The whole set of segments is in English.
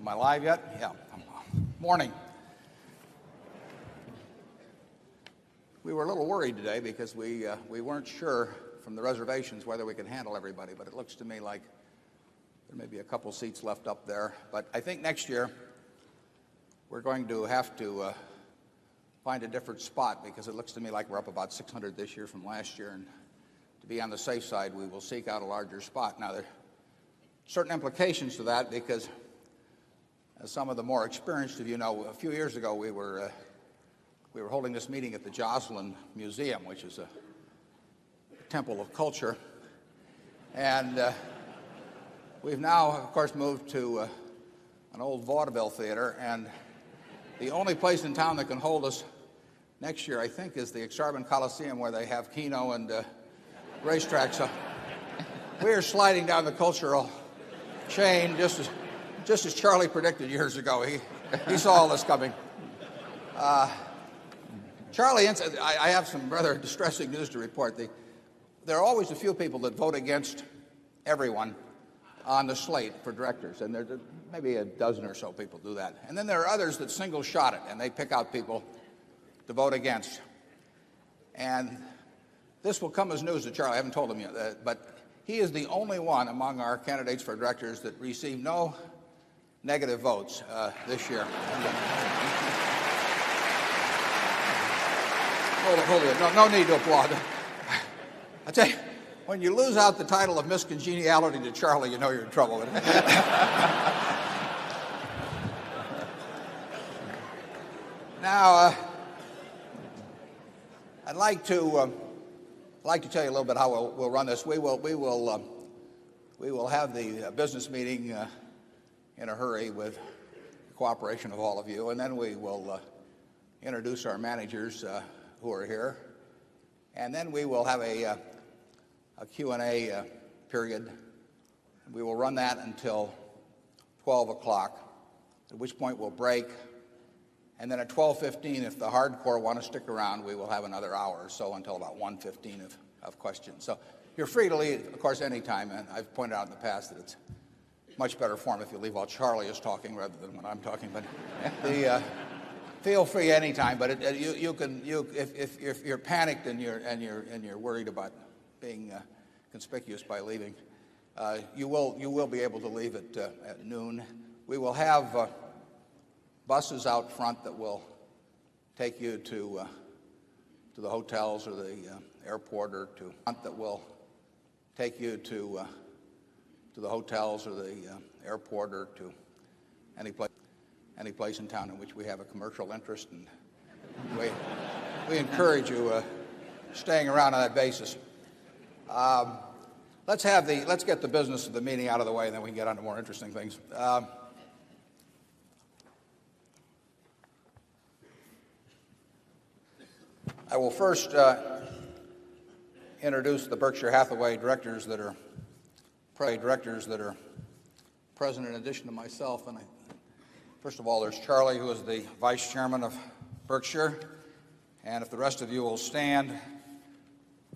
Am I live yet? Yeah. Morning. We were a little worried today because we weren't sure from the reservations whether we could handle everybody, but it looks to me like there may be a couple seats left up there. But I think next year we're going to have to find a different spot because it looks to me like we're up about 600 this year from last year. And to be on the safe side, we will seek out a larger spot. Now, there are certain implications to that because, as some of the more experienced of you know, a few years ago we were holding this meeting at the Joslin Museum, which is a temple of culture. And we've now, of course, moved to an old vaudeville theater. And the only place in town that can hold us next year, I think, is the Exarban Coliseum, where they have Keno and racetracks. So we are sliding down the cultural chain just as Charlie predicted years ago. He saw all this coming. Charlie, I have some rather distressing news to report. There are always a few people that vote against everyone on the slate for directors, and there maybe a dozen or so people do that. And then there are others that single shot it, and they pick out people to vote against. And this will come as news to Charlie. I haven't told him yet, but he is the only one among our candidates for directors that received no negative votes this year. Hold it. No need to applaud. I tell you, when you lose out the title of Miss Congeniality to Charlie, you know you're in trouble with it. Now, I'd like to tell you a little bit how we'll run this. We will have the business meeting in a hurry with the cooperation of all of you, and then we will introduce our managers who are here, and then we will have a Q&A period. We will run that until 12 o'clock, at which point we'll break. And then at 12:15, if the hardcore want to stick around, we will have another hour or so until about 1:15 of questions. So you're free to leave, of course, any time. And I've pointed out in the past that it's much better form if you leave while Charlie is talking rather than when I'm talking. But feel free any time. But if you're panicked and you're worried about being conspicuous by leaving, you will be able to leave at noon. We will have buses out front that will take you to the hotels or the airport, or to any place in town in which we have a commercial interest, and we encourage you staying around on that basis. Let's get the business of the meeting out of the way, and then we can get on to more interesting things. I will first introduce the Berkshire Hathaway directors that are present in addition to myself. And first of all, there's Charlie, who is the vice chairman of Berkshire. And if the rest of you will stand,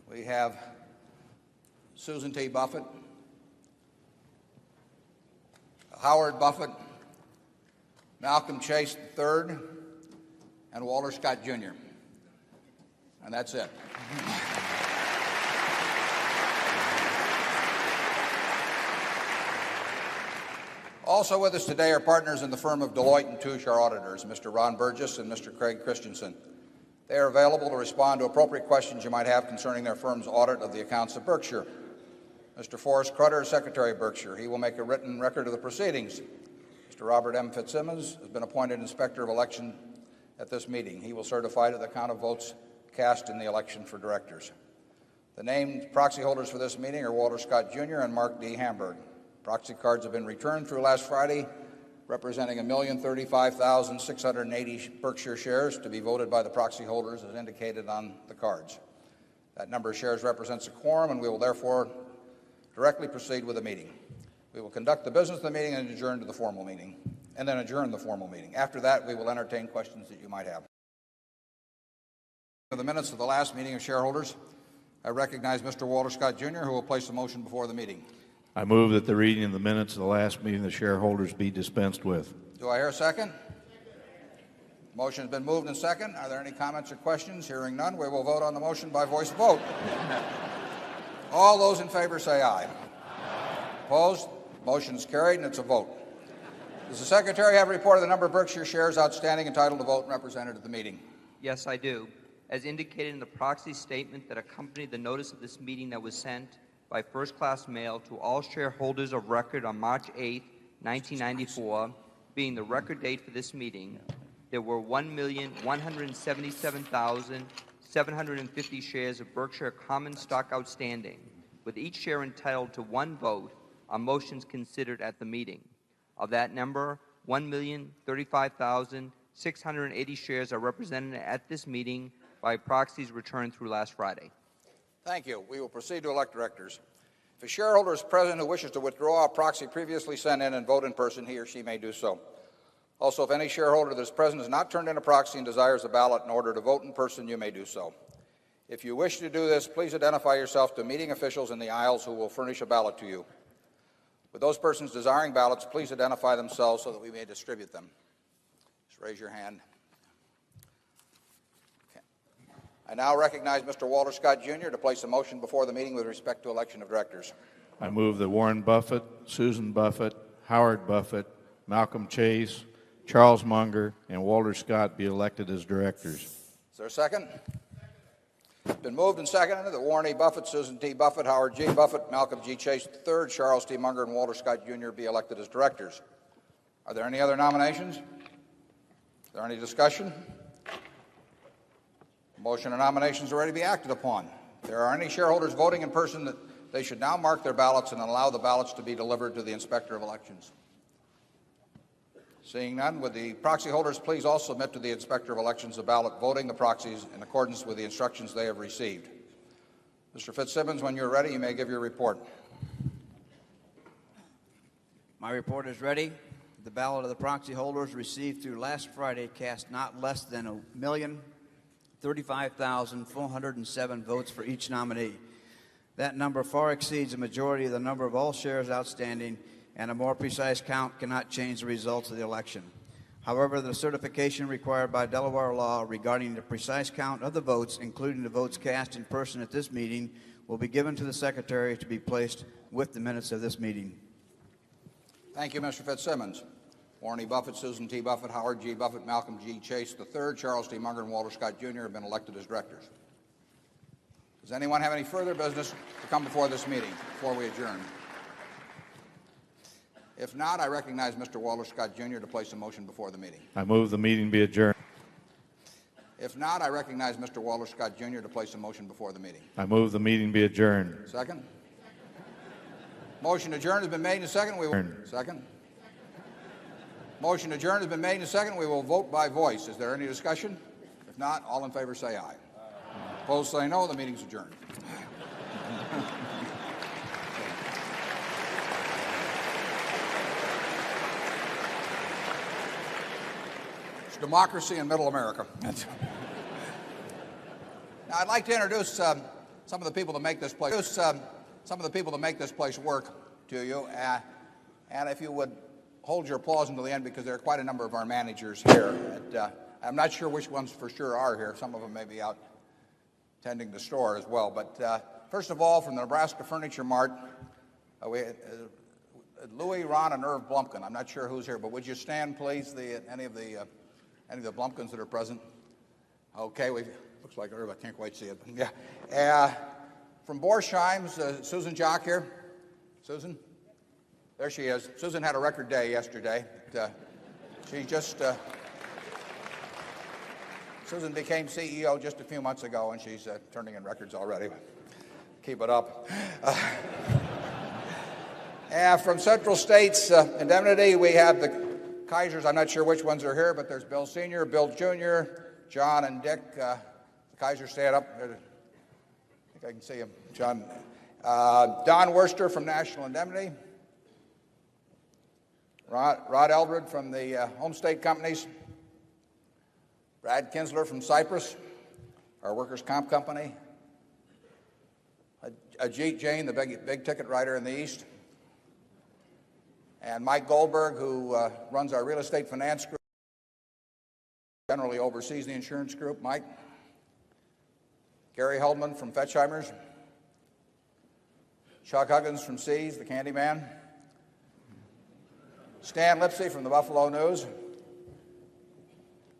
we have Susan T. Buffett, Howard Buffett, Malcolm Chase III, and Walter Scott Jr. And that's it. Also with us today are partners in the firm of Deloitte & Touche, our auditors, Mr. Ron Burgess and Mr. Craig Christensen. They are available to respond to appropriate questions you might have concerning their firm's audit of the accounts of Berkshire. Mr. Forrest Crutter is Secretary of Berkshire. He will make a written record of the proceedings. Mr. Robert M. Fitzsimmons has been appointed Inspector of Election at this meeting. He will certify to the count of votes cast in the election for directors. The named proxy holders for this meeting are Walter Scott Jr. and Mark D. Hamburg. Proxy cards have been returned through last Friday, representing 1,035,680 Berkshire shares to be voted by the proxy holders as indicated on the cards. That number of shares represents a quorum, and we will therefore directly proceed with the meeting. We will conduct the business of the meeting and adjourn the formal meeting. After that, we will entertain questions that you might have. For the minutes of the last meeting of shareholders, I recognize Mr. Walter Scott Jr., who will place a motion before the meeting. I move that the reading of the minutes of the last meeting of the shareholders be dispensed with. Do I hear a second? Motion has been moved and second. Are there any comments or questions? Hearing none, we will vote on the motion by voice vote. All those in favor say aye. Opposed? Motion is carried, and it's a vote. Does the Secretary have a report of the number of Berkshire shares outstanding entitled to vote and represented at the meeting? Yes, I do. As indicated in the proxy statement that accompanied the notice of this meeting that was sent by first-class mail to all shareholders of record on March 8, 1994, being the record date for this meeting, there were 1,177,750 shares of Berkshire common stock outstanding, with each share entitled to one vote on motions considered at the meeting. Of that number, 1,035,680 shares are represented at this meeting by proxies returned through last Friday. Thank you. We will proceed to elect directors. If a shareholder is present who wishes to withdraw a proxy previously sent in and vote in person, he or she may do so. Also, if any shareholder that is present has not turned in a proxy and desires a ballot in order to vote in person, you may do so. If you wish to do this, please identify yourself to meeting officials in the aisles who will furnish a ballot to you. With those persons desiring ballots, please identify themselves so that we may distribute them. Just raise your hand. Okay. I now recognize Mr. Walter Scott, Jr. to place a motion before the meeting with respect to election of directors. I move that Warren Buffett, Susan Buffett, Howard Buffett, Malcolm Chase, Charles Munger, and Walter Scott be elected as directors. Is there a second? It's been moved and seconded that Warren E. Buffett, Susan T. Buffett, Howard G. Buffett, Malcolm G. Chase III, Charles T. Munger, and Walter Scott, Jr. be elected as directors. Are there any other nominations? Is there any discussion? Motion and nominations are ready to be acted upon. If there are any shareholders voting in person, that they should now mark their ballots and allow the ballots to be delivered to the Inspector of Elections. Seeing none, would the proxy holders please also submit to the Inspector of Elections the ballot voting the proxies in accordance with the instructions they have received. Mr. Fitzsimmons, when you're ready, you may give your report. My report is ready. The ballot of the proxy holders received through last Friday cast not less than 1,035,407 votes for each nominee. That number far exceeds the majority of the number of all shares outstanding, and a more precise count cannot change the results of the election. However, the certification required by Delaware law regarding the precise count of the votes, including the votes cast in person at this meeting, will be given to the Secretary to be placed with the minutes of this meeting. Thank you, Mr. Fitzsimmons. Warren E. Buffett, Susan T. Buffett, Howard G. Buffett, Malcolm G. Chase III, Charles T. Munger, and Walter Scott, Jr. have been elected as directors. Does anyone have any further business to come before this meeting before we adjourn? If not, I recognize Mr. Walter Scott, Jr. to place a motion before the meeting. I move the meeting be adjourned. If not, I recognize Mr. Walter Scott, Jr. to place a motion before the meeting. I move the meeting be adjourned. Second? Motion adjourned has been made and second. We will second. Motion adjourned has been made and second. We will vote by voice. Is there any discussion? If not, all in favor say aye. Opposed say no. The meeting's adjourned. Democracy in Middle America. Now, I'd like to introduce some of the people that make this place. Work to you, and if you would hold your applause until the end, because there are quite a number of our managers here. I'm not sure which ones for sure are here. Some of them may be out tending the store as well. But first of all, from the Nebraska Furniture Mart, Louis, Ron, and Irv Blumpkin. I'm not sure who's here, but would you stand, please? Any of the Blumpkins that are present? Okay, looks like Irv. I can't quite see it. But yeah. From Borsheim's, Susan Jock here. Susan? There she is. Susan had a record day yesterday. Susan became CEO just a few months ago, and she's turning in records already. Keep it up. From Central States Indemnity, we have the Kaisers. I'm not sure which ones are here, but there's Bill Sr., Bill Jr., John, and Dick. The Kaisers stand up. I think I can see him. John. Don Worster from National Indemnity. Rod Eldred from the Home State Companies. Brad Kinsler from Cyprus, our workers' comp company. Ajit Jain, the big ticket writer in the East. and Mike Goldberg, who runs our real estate finance group, generally oversees the insurance group. Mike. Gary Heldman from Fetchheimers. Chuck Huggins from Seas, the candy man. Stan Lipsey from the Buffalo News.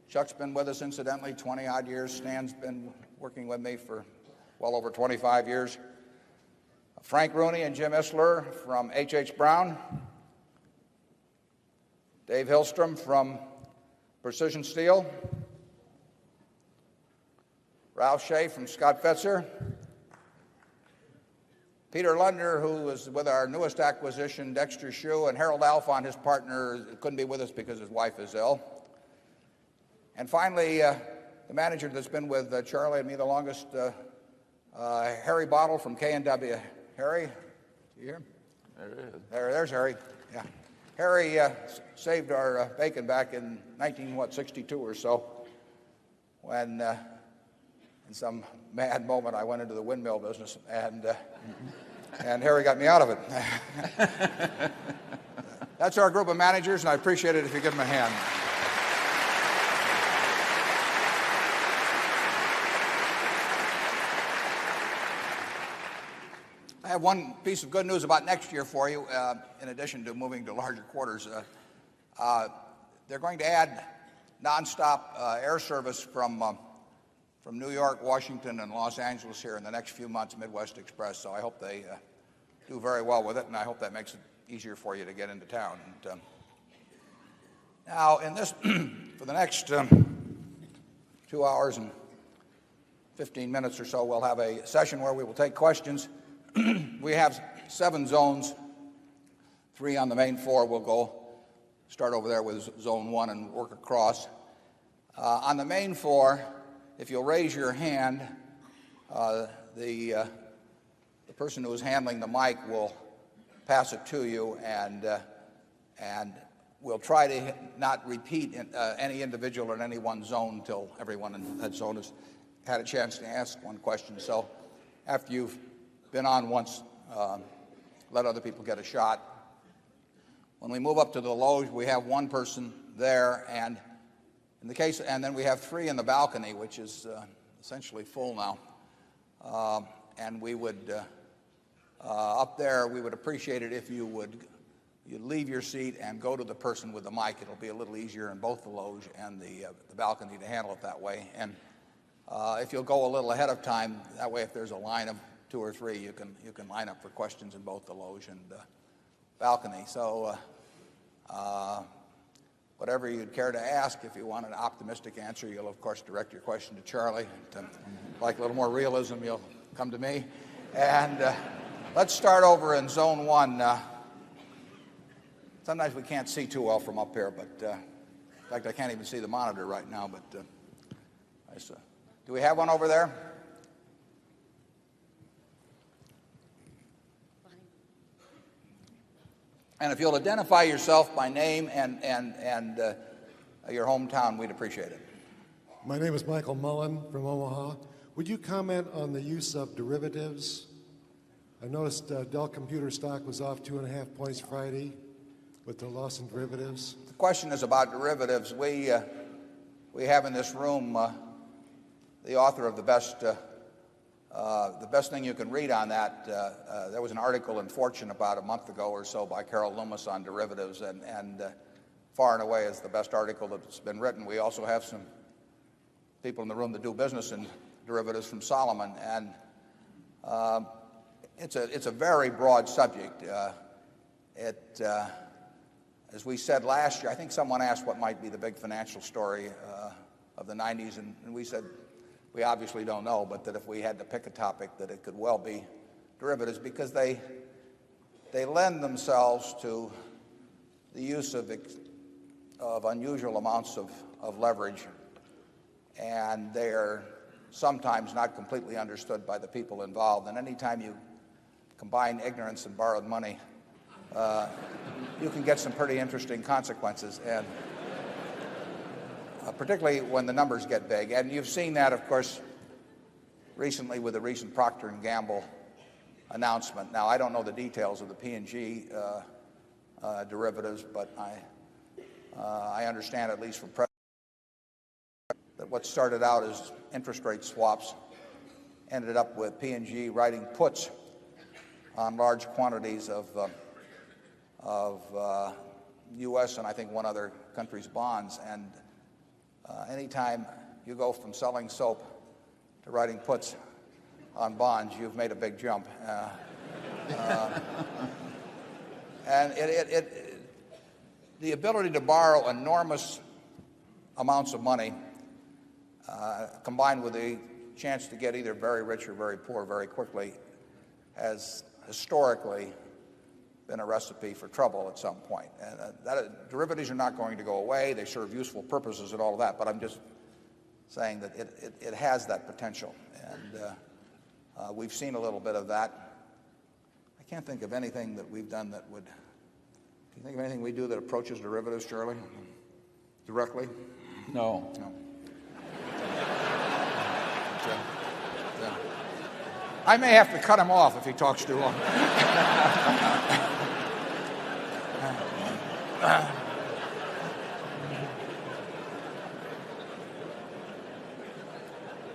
Chuck's been with us, incidentally, 20-odd years. Stan's been working with me for well over 25 years. Frank Rooney and Jim Isler from H.H. Brown. Dave Hillstrom from Precision Steel. Ralph Shea from Scott Fetzer. Peter Lundner, who is with our newest acquisition, Dexter Shoe, and Harold Alfon, his partner, couldn't be with us because his wife is ill. And finally, the manager that's been with Charlie and me the longest, Harry Bottle from K&W. Harry, you here? There it is. There's Harry. Yeah, Harry saved our bacon back in 1962 or so, when in some mad moment I went into the windmill business, and Harry got me out of it. That's our group of managers, and I appreciate it if you give them a hand. I have one piece of good news about next year for you, in addition to moving to larger quarters. They're going to add nonstop air service from New York, Washington, and Los Angeles here in the next few months, Midwest Express. So I hope they do very well with it, and I hope that makes it easier for you to get into town. And, now, in this, for the next 2 hours and 15 minutes or so, we'll have a session where we will take questions. We have 7 zones, 3 on the main floor. We'll go start over there with zone 1 and work across. On the main floor, if you'll raise your hand, the person who is handling the mic will pass it to you, and we'll try to not repeat any individual in any one zone until everyone in that zone has had a chance to ask one question. So after you've been on once, let other people get a shot. When we move up to the loge, we have 1 person there, and in the case, and then we have 3 in the balcony, which is essentially full now. And we would up there, we would appreciate it if you'd leave your seat and go to the person with the mic. It'll be a little easier in both the loge and the balcony to handle it that way. And if you'll go a little ahead of time, that way, if there's a line of 2 or 3, you can line up for questions in both the loge and balcony. So whatever you'd care to ask, if you want an optimistic answer, you'll of course direct your question to Charlie. Like a little more realism, you'll come to me. And let's start over in zone 1. Sometimes we can't see too well from up here, but in fact, I can't even see the monitor right now. But do we have one over there? And if you'll identify yourself by name and your hometown, we'd appreciate it. My name is Michael Mullen from Omaha. Would you comment on the use of derivatives? I noticed Dell Computer stock was off 2.5 points Friday with the loss in derivatives. The question is about derivatives. We have in this room the author of the best thing you can read on that. There was an article in Fortune about a month ago or so by Carol Loomis on derivatives, and far and away is the best article that's been written. We also have some people in the room that do business in derivatives from Solomon, and it's a very broad subject. As we said last year, I think someone asked what might be the big financial story of the 90s, and we said we obviously don't know, but that if we had to pick a topic, that it could well be derivatives, because they lend themselves to the use of unusual amounts of leverage, and they are sometimes not completely understood by the people involved. And anytime you combine ignorance and borrowed money, you can get some pretty interesting consequences, and particularly when the numbers get big. And you've seen that, of course, recently with the recent Procter & Gamble announcement. Now, I don't know the details of the P&G derivatives, but I understand, at least from that what started out as interest rate swaps ended up with P&G writing puts on large quantities of U.S. and I think one other country's bonds. And anytime you go from selling soap to writing puts on bonds, you've made a big jump. And the ability to borrow enormous amounts of money, combined with the chance to get either very rich or very poor very quickly, has historically been a recipe for trouble at some point. And derivatives are not going to go away. They serve useful purposes and all of that, but I'm just saying that it has that potential. And we've seen a little bit of that. I can't think of anything that we've done that would... Do you think of anything we do that approaches derivatives, Charlie? Directly? No. No. Yeah. I may have to cut him off if he talks too long.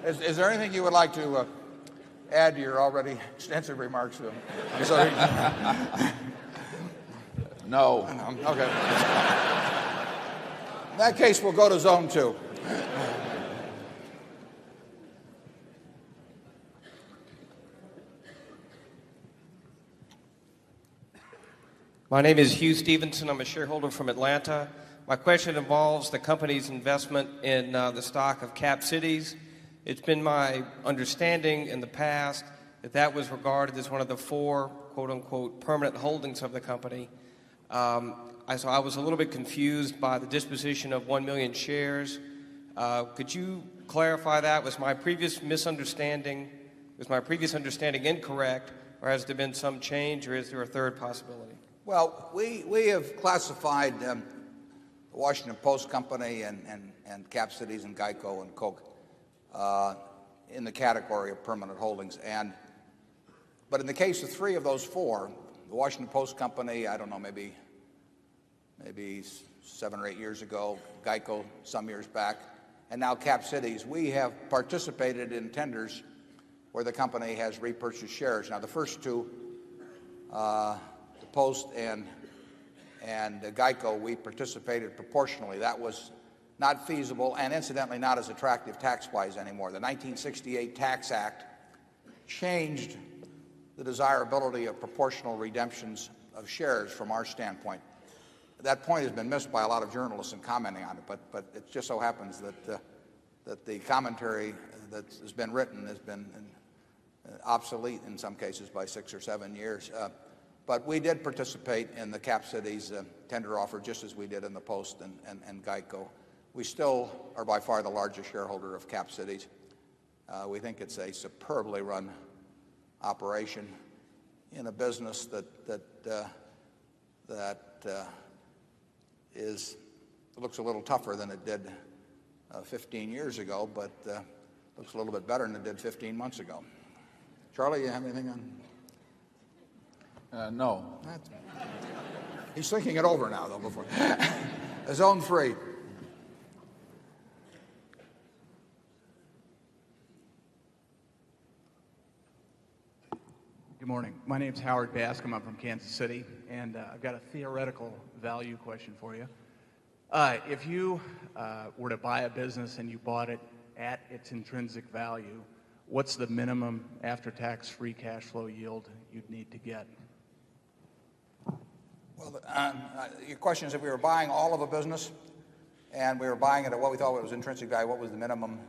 Is there anything you would like to add to your already extensive remarks? I'm sorry. No. Okay. In that case, we'll go to zone 2. My name is Hugh Stevenson. I'm a shareholder from Atlanta. My question involves the company's investment in the stock of Cap Cities. It's been my understanding in the past that that was regarded as one of the 4, quote-unquote, permanent holdings of the company. So I was a little bit confused by the disposition of 1 million shares. Could you clarify that? Was my previous understanding incorrect, or has there been some change, or is there a third possibility? Well, we have classified the Washington Post Company and Cap Cities and Geico and Coke in the category of permanent holdings. But in the case of 3 of those 4, the Washington Post Company, I don't know, maybe 7 or 8 years ago, Geico some years back, and now Cap Cities, we have participated in tenders where the company has repurchased shares. Now, the first 2, the Post and Geico, we participated proportionally. That was not feasible and incidentally not as attractive tax-wise anymore. The 1968 Tax Act changed the desirability of proportional redemptions of shares from our standpoint. That point has been missed by a lot of journalists in commenting on it, but it just so happens that the commentary that has been written has been obsolete in some cases by 6 or 7 years. But we did participate in the Cap Cities tender offer just as we did in the Post and Geico. We still are by far the largest shareholder of Cap Cities. We think it's a superbly run operation in a business that looks a little tougher than it did 15 years ago, but looks a little bit better than it did 15 months ago. Charlie, you have anything on? No. He's thinking it over now, though, before. Zone 3. Good morning. My name's Howard Bascom. I'm from Kansas City, and I've got a theoretical value question for you. If you were to buy a business and you bought it at its intrinsic value, what's the minimum after-tax free cash flow yield you'd need to get? Well, your question is if we were buying all of a business and we were buying it at what we thought was intrinsic value, what was the minimum?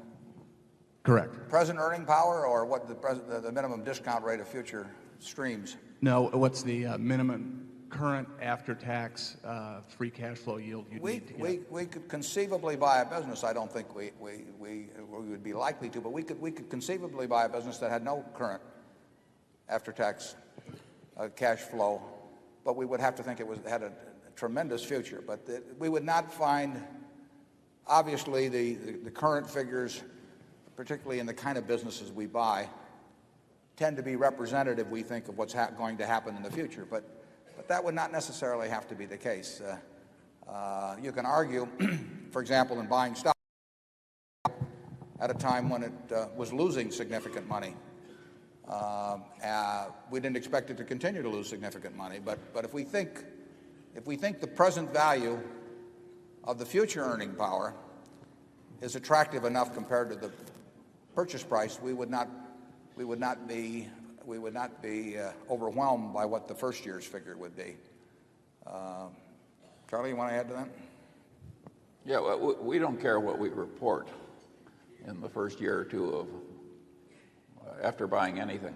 Correct. Present earning power, or what the minimum discount rate of future streams? No, what's the minimum current after-tax free cash flow yield you'd need to get? We could conceivably buy a business. I don't think we would be likely to, but we could conceivably buy a business that had no current after-tax cash flow, but we would have to think it had a tremendous future. But we would not find, obviously, the current figures, particularly in the kind of businesses we buy, tend to be representative, we think, of what's going to happen in the future. But that would not necessarily have to be the case. You can argue, for example, in buying stock at a time when it was losing significant money. We didn't expect it to continue to lose significant money, but if we think the present value of the future earning power is attractive enough compared to the purchase price, we would not be overwhelmed by what the first year's figure would be. Charlie, you want to add to that? Yeah, well, we don't care what we report in the first year or two of after buying anything.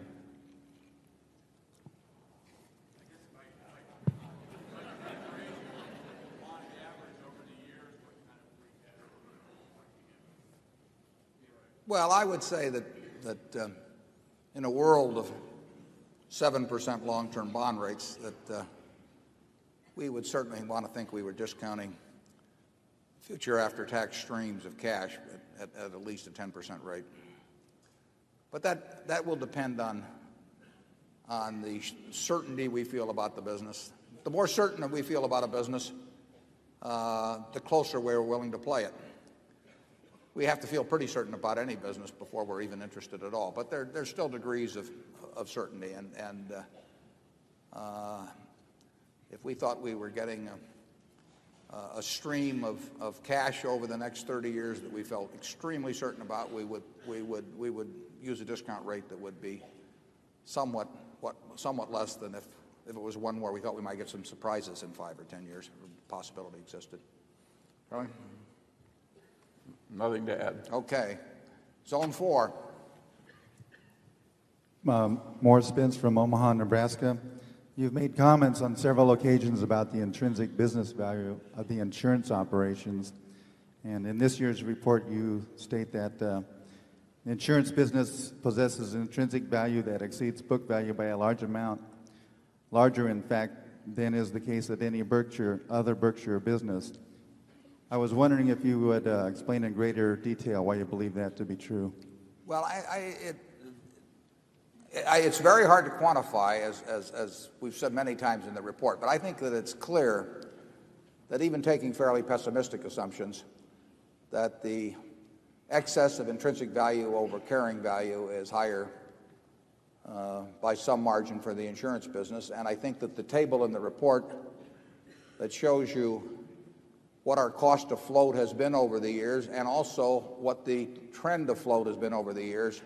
Well, I would say that in a world of 7% long-term bond rates, that we would certainly want to think we were discounting future after-tax streams of cash at least a 10% rate. But that will depend on the certainty we feel about the business. The more certain that we feel about a business, the closer we're willing to play it. We have to feel pretty certain about any business before we're even interested at all. But there's still degrees of certainty. And if we thought we were getting a stream of cash over the next 30 years that we felt extremely certain about, we would use a discount rate that would be somewhat less than if it was one where we thought we might get some surprises in 5 or 10 years. The possibility existed. Charlie? Nothing to add. Okay. Zone 4. Morris Spence from Omaha, Nebraska. You've made comments on several occasions about the intrinsic business value of the insurance operations. And in this year's report, you state that the insurance business possesses an intrinsic value that exceeds book value by a large amount, larger, in fact, than is the case at any other Berkshire business. I was wondering if you would explain in greater detail why you believe that to be true. Well, it's very hard to quantify, as we've said many times in the report, but I think that it's clear that even taking fairly pessimistic assumptions, that the excess of intrinsic value over carrying value is higher by some margin for the insurance business. And I think that the table in the report that shows you what our cost of float has been over the years and also what the trend of float has been over the years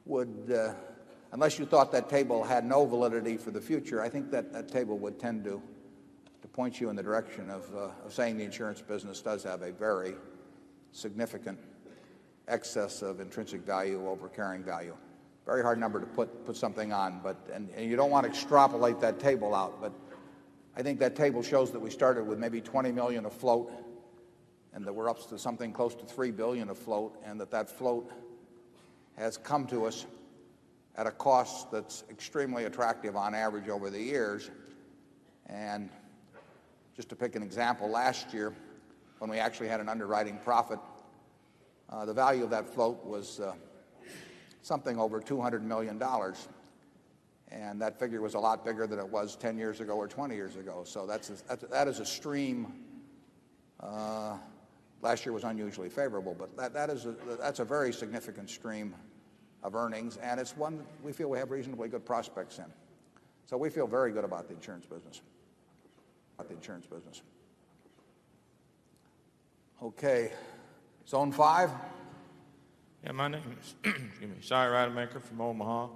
would, unless you thought that table had no validity for the future, I think that table would tend to point you in the direction of saying the insurance business does have a very significant excess of intrinsic value over carrying value. Very hard number to put something on, and you don't want to extrapolate that table out, but I think that table shows that we started with maybe 20 million of float and that we're up to something close to 3 billion of float, and that float has come to us at a cost that's extremely attractive on average over the years. And just to pick an example, last year when we actually had an underwriting profit, the value of that float was something over $200 million. And that figure was a lot bigger than it was 10 years ago or 20 years ago. So that is a stream. Last year was unusually favorable, but that's a very significant stream of earnings, and it's one we feel we have reasonably good prospects in. So we feel very good about the insurance business. Okay, Zone 5. Yeah, my name is Cy Rademacher from Omaha.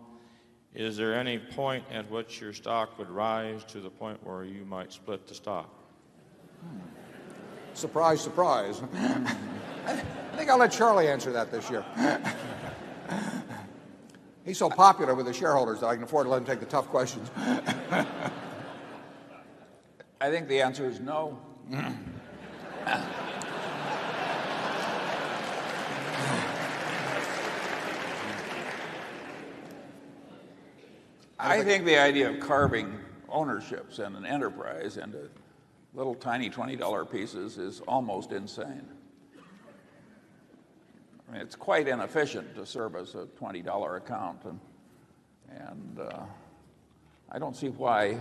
Is there any point at which your stock would rise to the point where you might split the stock? Surprise, surprise. I think I'll let Charlie answer that this year. He's so popular with the shareholders that I can afford to let him take the tough questions. I think the answer is no. I think the idea of carving ownerships in an enterprise into little tiny $20 pieces is almost insane. I mean, it's quite inefficient to service a $20 account, and I don't see why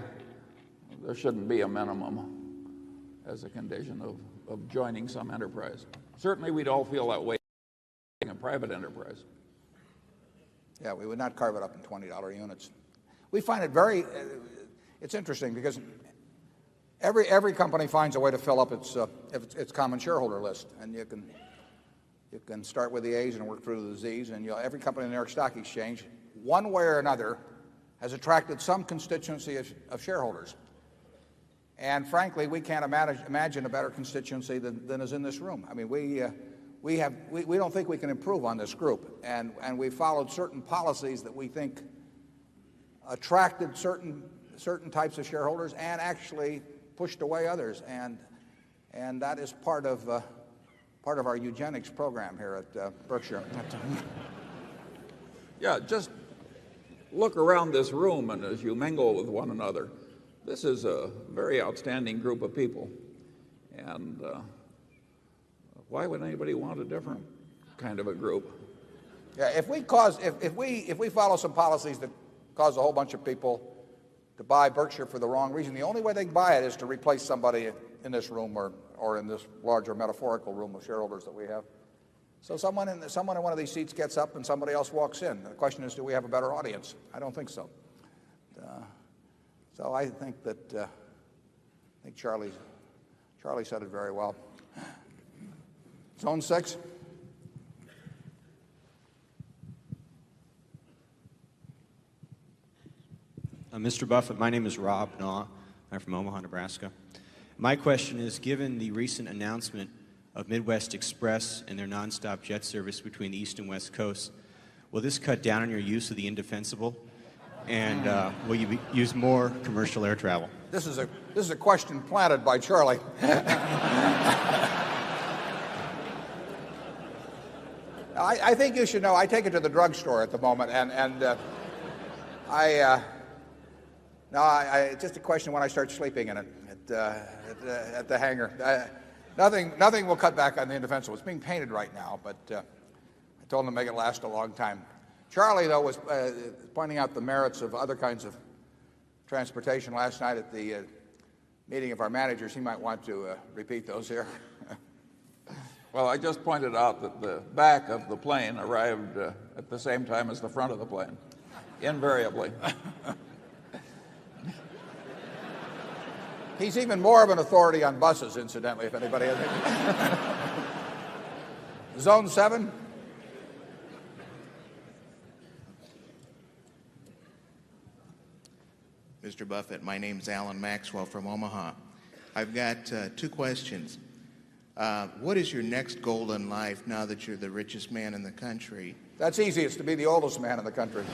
there shouldn't be a minimum as a condition of joining some enterprise. Certainly we'd all feel that way in a private enterprise. Yeah, we would not carve it up in $20 units. We find it very, it's interesting because every company finds a way to fill up its common shareholder list, and you can start with the A's and work through to the Z's, and every company in the New York Stock Exchange, one way or another, has attracted some constituency of shareholders. And frankly, we can't imagine a better constituency than is in this room. I mean, we don't think we can improve on this group, and we followed certain policies that we think attracted certain types of shareholders and actually pushed away others, and that is part of our eugenics program here at Berkshire. Yeah, just look around this room, and as you mingle with one another, this is a very outstanding group of people, and why would anybody want a different kind of a group? Yeah, if we follow some policies that cause a whole bunch of people to buy Berkshire for the wrong reason, the only way they can buy it is to replace somebody in this room or in this larger metaphorical room of shareholders that we have. So someone in one of these seats gets up and somebody else walks in. The question is, do we have a better audience? I don't think so. So I think that I think Charlie said it very well. Zone 6. Mr. Buffett, my name is Rob Naw. I'm from Omaha, Nebraska. My question is, given the recent announcement of Midwest Express and their nonstop jet service between the East and West Coasts, will this cut down on your use of the indefensible? And will you use more commercial air travel? This is a question planted by Charlie. I think you should know. I take it to the drugstore at the moment, and it's just a question when I start sleeping in it at the hangar. Nothing will cut back on the indefensible. It's being painted right now, but I told him to make it last a long time. Charlie, though, was pointing out the merits of other kinds of transportation last night at the meeting of our managers. He might want to repeat those here. Well, I just pointed out that the back of the plane arrived at the same time as the front of the plane, invariably. He's even more of an authority on buses, incidentally, if anybody has. Zone 7. Mr. Buffett, my name's Alan Maxwell from Omaha. I've got two questions. What is your next goal in life now that you're the richest man in the country? That's easy. It's to be the oldest man in the country.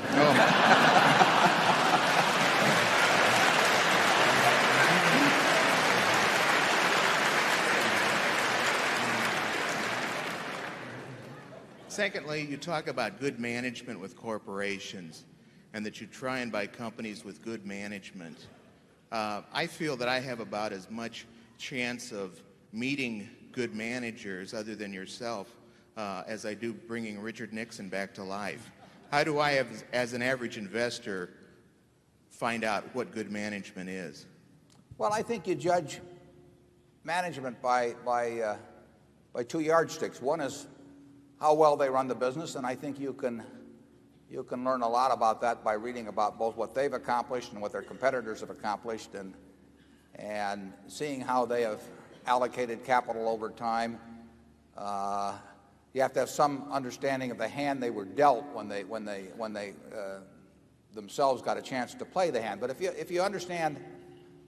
Secondly, you talk about good management with corporations and that you try and buy companies with good management. I feel that I have about as much chance of meeting good managers other than yourself as I do bringing Richard Nixon back to life. How do I, as an average investor, find out what good management is? Well, I think you judge management by two yardsticks. One is how well they run the business, and I think you can learn a lot about that by reading about both what they've accomplished and what their competitors have accomplished, and seeing how they have allocated capital over time. You have to have some understanding of the hand they were dealt when they themselves got a chance to play the hand. But if you understand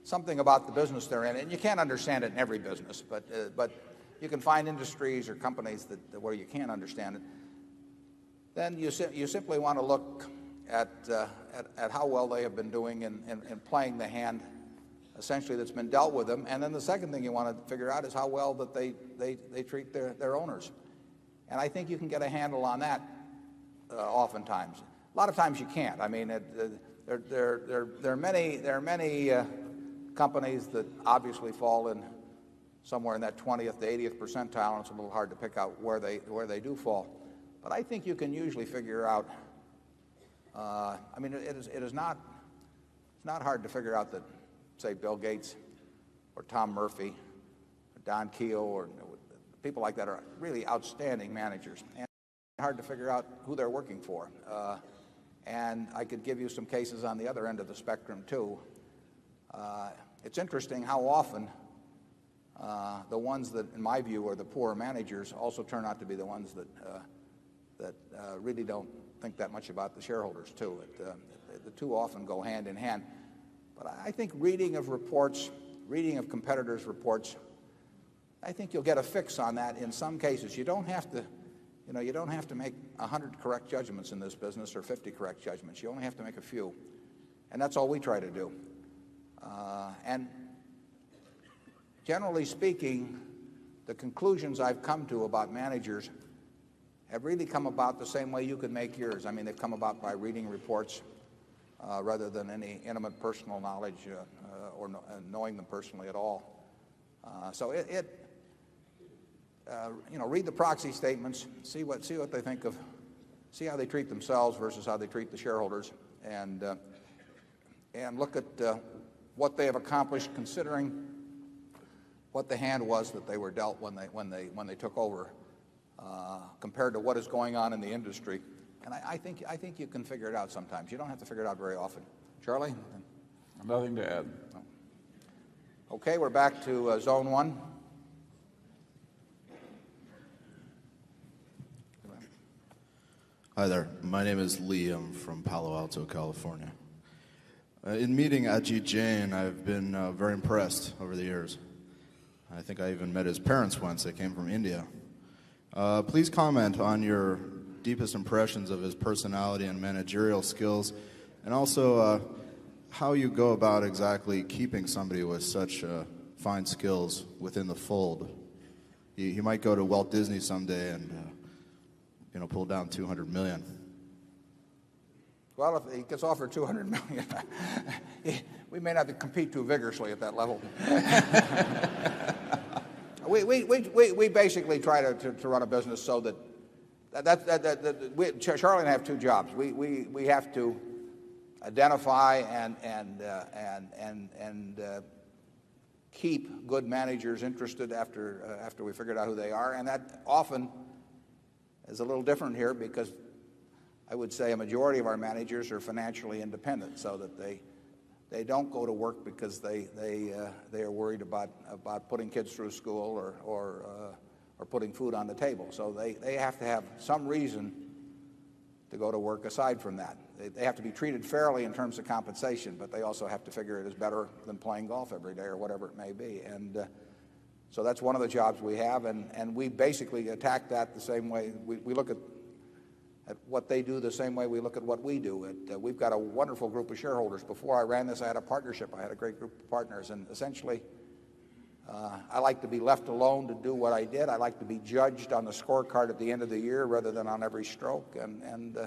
something about the business they're in, and you can't understand it in every business, but you can find industries or companies where you can't understand it, then you simply want to look at how well they have been doing in playing the hand essentially that's been dealt with them. And then the second thing you want to figure out is how well that they treat their owners. And I think you can get a handle on that oftentimes. A lot of times you can't. I mean, there are many companies that obviously fall in somewhere in that 20th to 80th percentile, and it's a little hard to pick out where they do fall. But I think you can usually figure out. I mean, it is not it's not hard to figure out that, say, Bill Gates or Tom Murphy or Don Keogh or people like that are really outstanding managers. And it's hard to figure out who they're working for. And I could give you some cases on the other end of the spectrum, too. It's interesting how often the ones that, in my view, are the poor managers also turn out to be the ones that really don't think that much about the shareholders, too. The two often go hand in hand. But I think reading of reports, reading of competitors' reports, I think you'll get a fix on that in some cases. You don't have to make 100 correct judgments in this business or 50 correct judgments. You only have to make a few. And that's all we try to do. And generally speaking, the conclusions I've come to about managers have really come about the same way you could make yours. I mean, they've come about by reading reports rather than any intimate personal knowledge or knowing them personally at all. So read the proxy statements, see what they think of, see how they treat themselves versus how they treat the shareholders, and look at what they have accomplished considering what the hand was that they were dealt when they took over, compared to what is going on in the industry. And I think you can figure it out sometimes. You don't have to figure it out very often. Charlie? Nothing to add. No. Okay, we're back to Zone 1. Hi there. My name is Lee. I'm from Palo Alto, California. In meeting Ajit Jain, I've been very impressed over the years. I think I even met his parents once. They came from India. Please comment on your deepest impressions of his personality and managerial skills, and also how you go about exactly keeping somebody with such fine skills within the fold. He might go to Walt Disney someday and pull down $200 million. Well, if he gets offered $200 million, we may not compete too vigorously at that level. We basically try to run a business so that Charlie and I have two jobs. We have to identify and keep good managers interested after we figured out who they are, and that often is a little different here because I would say a majority of our managers are financially independent, so that they don't go to work because they are worried about putting kids through school or putting food on the table. So they have to have some reason to go to work aside from that. They have to be treated fairly in terms of compensation, but they also have to figure it is better than playing golf every day or whatever it may be. And so that's one of the jobs we have, and we basically attack that the same way. We look at what they do the same way we look at what we do. We've got a wonderful group of shareholders. Before I ran this, I had a partnership. I had a great group of partners, and essentially I like to be left alone to do what I did. I like to be judged on the scorecard at the end of the year rather than on every stroke, and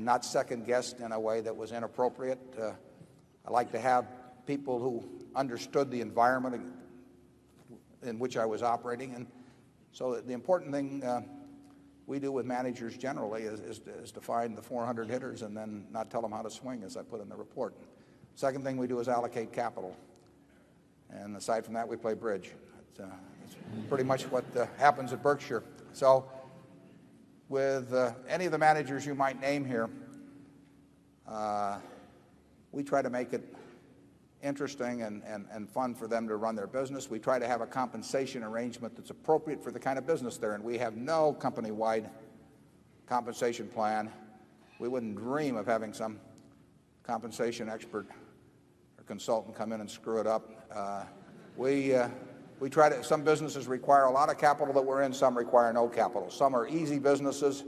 not second-guessed in a way that was inappropriate. I like to have people who understood the environment in which I was operating. And so the important thing we do with managers generally is to find the 400 hitters and then not tell them how to swing, as I put in the report. Second thing we do is allocate capital. And aside from that, we play bridge. It's pretty much what happens at Berkshire. So with any of the managers you might name here, we try to make it interesting and fun for them to run their business. We try to have a compensation arrangement that's appropriate for the kind of business they're in. We have no company-wide compensation plan. We wouldn't dream of having some compensation expert or consultant come in and screw it up. We try to. Some businesses require a lot of capital that we're in. Some require no capital. Some are easy businesses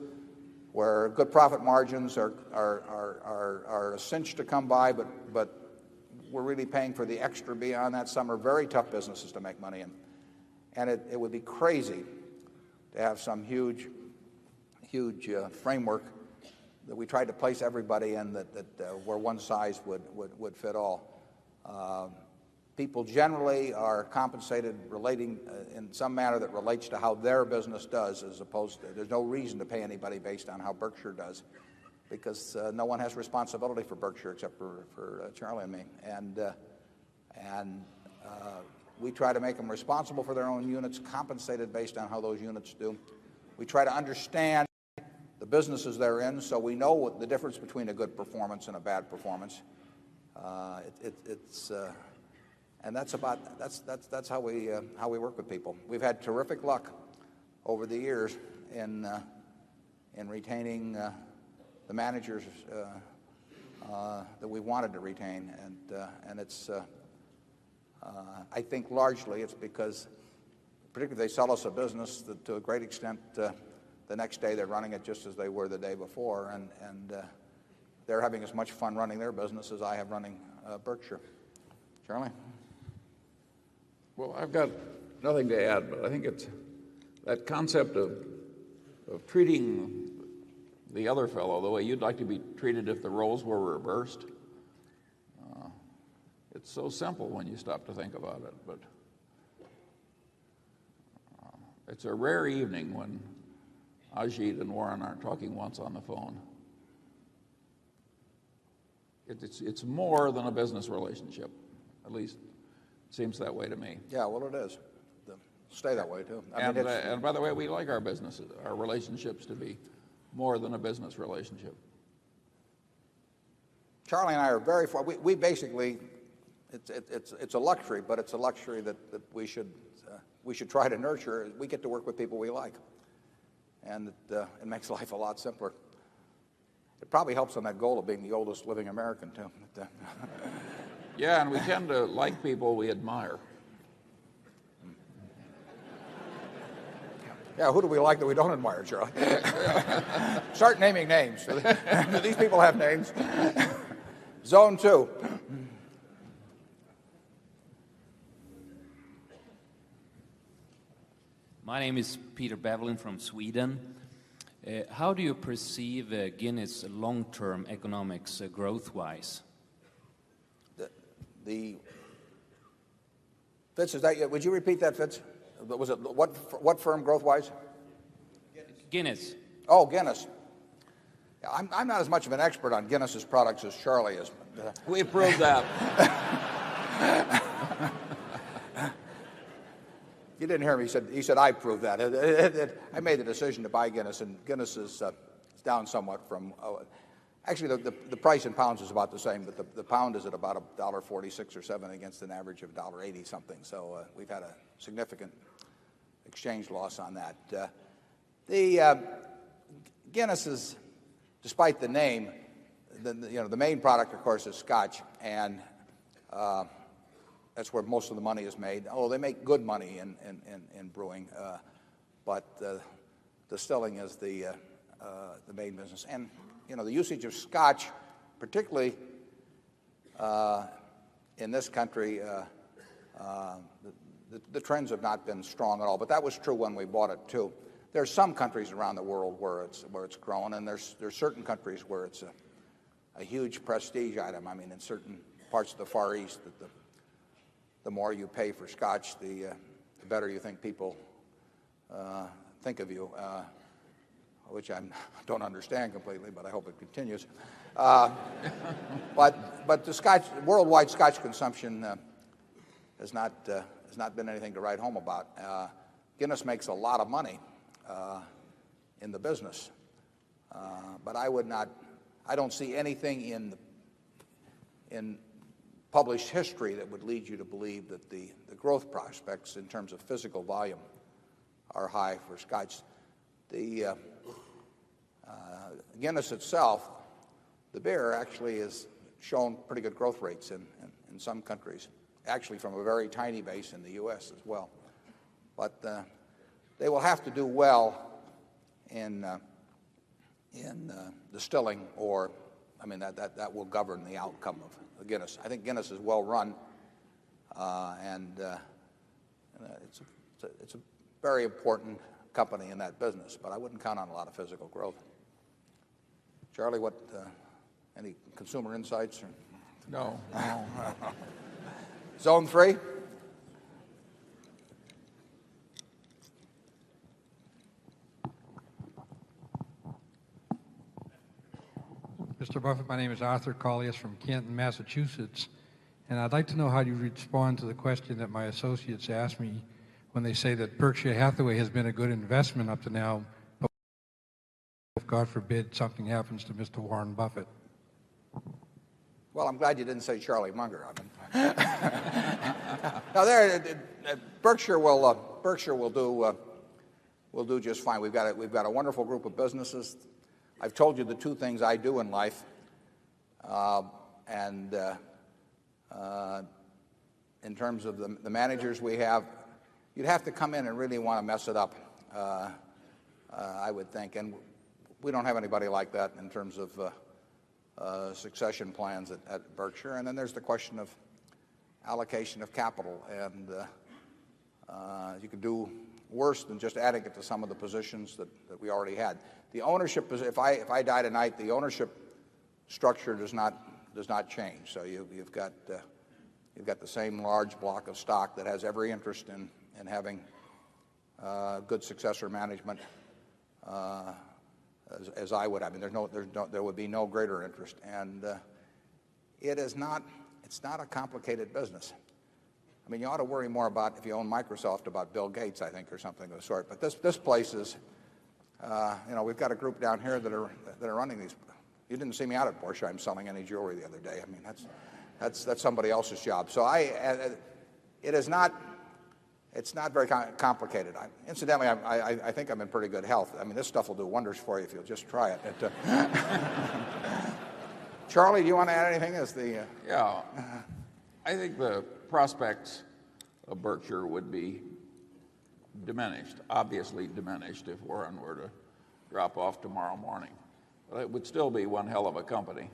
where good profit margins are a cinch to come by, but we're really paying for the extra beyond that. Some are very tough businesses to make money in. And it would be crazy to have some huge framework that we tried to place everybody in that where one size would fit all. People generally are compensated relating in some manner that relates to how their business does, as opposed to, there's no reason to pay anybody based on how Berkshire does. because no one has responsibility for Berkshire except for Charlie and me. And we try to make them responsible for their own units, compensated based on how those units do. We try to understand the businesses they're in, so we know what the difference between a good performance and a bad performance. And that's how we work with people. We've had terrific luck over the years in retaining the managers that we wanted to retain, and it's I think largely it's because, particularly if they sell us a business, that to a great extent the next day they're running it just as they were the day before, and they're having as much fun running their business as I have running Berkshire. Charlie? Well, I've got nothing to add, but I think it's that concept of treating the other fellow the way you'd like to be treated if the roles were reversed. It's so simple when you stop to think about it, but it's a rare evening when Ajit and Warren aren't talking once on the phone. It's more than a business relationship. At least it seems that way to me. Yeah, well, it is. Stay that way, too. And by the way, we like our businesses, our relationships to be more than a business relationship. Charlie and I are very far. We basically, it's a luxury, but it's a luxury that we should try to nurture. We get to work with people we like, and it makes life a lot simpler. It probably helps on that goal of being the oldest living American, too. Yeah, and we tend to like people we admire. Yeah, who do we like that we don't admire, Charlie? Start naming names. Do these people have names? Zone 2. My name is Peter Bevelin from Sweden. How do you perceive Guinness long-term economics growth-wise? Fitz, is that? Would you repeat that, Fitz? Was it what firm growth-wise? Guinness. Oh, Guinness. Yeah, I'm not as much of an expert on Guinness's products as Charlie is. We proved that. You didn't hear him. He said I proved that. I made the decision to buy Guinness, and Guinness is down somewhat from. Actually, the price in pounds is about the same, but the pound is at about $1.46 or 7 against an average of $1.80 something. So we've had a significant exchange loss on that. The Guinness is, despite the name, the main product, of course, is Scotch, and that's where most of the money is made. Oh, they make good money in brewing, but distilling is the main business. And the usage of Scotch, particularly in this country, the trends have not been strong at all. But that was true when we bought it too. There's some countries around the world where it's grown, and there's certain countries where it's a huge prestige item. I mean, in certain parts of the Far East, the more you pay for Scotch, the better you think people think of you. Which I don't understand completely, but I hope it continues. But the worldwide Scotch consumption has not been anything to write home about. Guinness makes a lot of money in the business, but I don't see anything in published history that would lead you to believe that the growth prospects in terms of physical volume are high for Scotch. The Guinness itself, the beer, actually has shown pretty good growth rates in some countries, actually from a very tiny base in the U.S. as well. But they will have to do well in distilling, or that will govern the outcome of Guinness. I think Guinness is well run, and it's a very important company in that business, but I wouldn't count on a lot of physical growth. Charlie, any consumer insights? No. Zone 3? Mr. Buffett. My name is Arthur Collius from Canton, Massachusetts. And I'd like to know how you respond to the question that my associates asked me when they say that Berkshire Hathaway has been a good investment up to now, but if, God forbid, something happens to Mr. Warren Buffett. Well, I'm glad you didn't say Charlie Munger. Now, Berkshire will do just fine. We've got a wonderful group of businesses. I've told you the two things I do in life, and in terms of the managers we have, you'd have to come in and really want to mess it up, I would think. And we don't have anybody like that in terms of succession plans at Berkshire. And then there's the question of allocation of capital. And you could do worse than just adding it to some of the positions that we already had. The ownership is, if I die tonight, the ownership structure does not change. So you've got the same large block of stock that has every interest in having good successor management as I would. I mean, there would be no greater interest, and it's not a complicated business. I mean, you ought to worry more about, if you own Microsoft, about Bill Gates, I think, or something of the sort. But this place is, we've got a group down here that are running these. You didn't see me out at Borsheim selling any jewelry the other day. I mean, that's somebody else's job. So it's not very complicated. Incidentally, I think I'm in pretty good health. I mean, this stuff will do wonders for you if you'll just try it. Charlie, do you want to add anything? Yeah, I think the prospects of Berkshire would be diminished, obviously diminished, if Warren were to drop off tomorrow morning. But it would still be one hell of a company,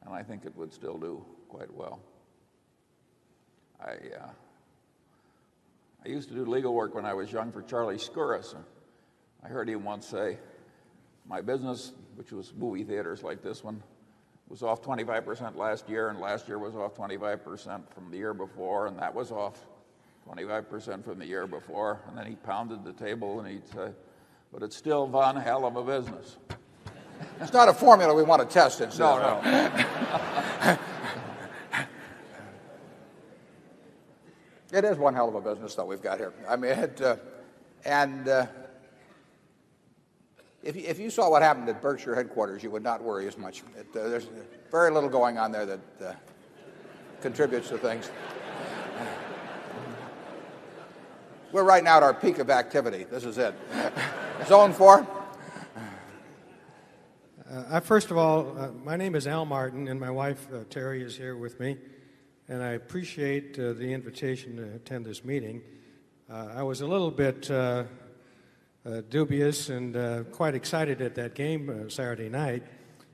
and I think it would still do quite well. I used to do legal work when I was young for Charlie Skouras. I heard him once say, my business, which was movie theaters like this one, was off 25% last year, and last year was off 25% from the year before, and that was off 25% from the year before. And then he pounded the table and he'd say, but it's still one hell of a business. It's not a formula we want to test, No. It is one hell of a business, though, we've got here. I mean, if you saw what happened at Berkshire headquarters, you would not worry as much. There's very little going on there that contributes to things. We're right now at our peak of activity. This is it. Zone 4. First of all, my name is Al Martin, and my wife, Terry, is here with me. And I appreciate the invitation to attend this meeting. I was a little bit dubious and quite excited at that game Saturday night.